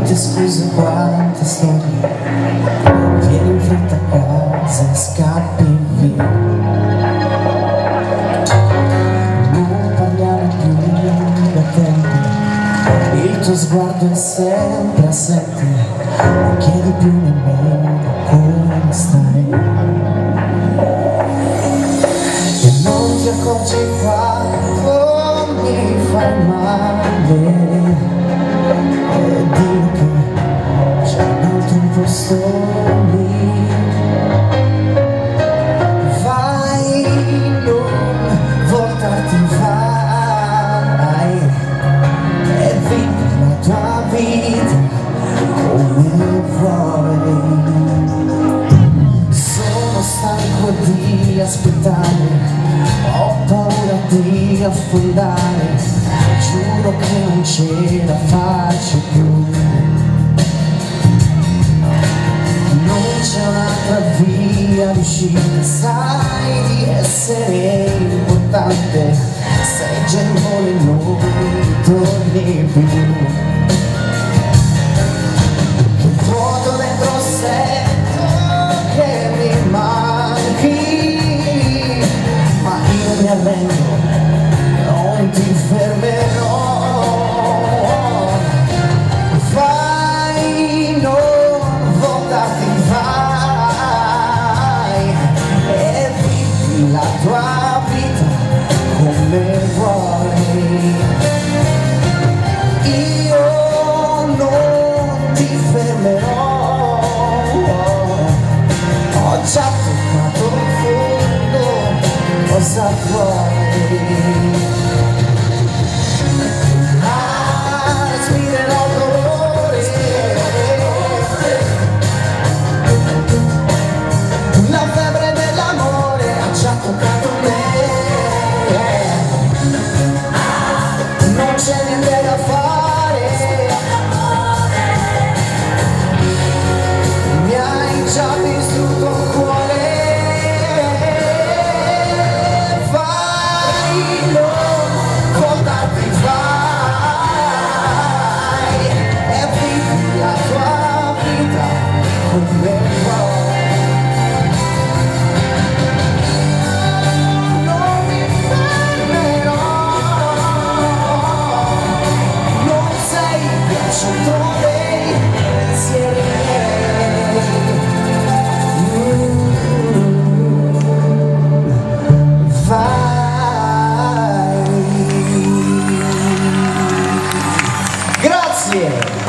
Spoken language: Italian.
Quante scuse, quante storie, vieni in fretta a casa e scappi via. Non parliamo più da tempo, il tuo sguardo è sempre assente, non chiedi più nemmeno come stai. E non ti accorgi quando mi fai male. Posto lì, vai, non voltarti, vai e vivi la tua vita come vuoi. Sono stanco di aspettare, ho paura di affondare, giuro che non ce la faccio più. C'è un'altra via d'uscita, sai di essere importante, sei già in volo e non torni più. Che vuoto dentro sento che mi manchi, ma io mi arrendo, non ti fermerò. Vai, non voltarti, la tua vita come vuoi. Io non ti fermerò, ho già toccato il fondo, cosa vuoi? Respirerò dolore, la febbre dell'amore ha già toccato me, non c'è niente da fare, mi hai già distrutto il cuore. Vai, non voltarti, vai e vivi la tua vita come vuoi. Grazie!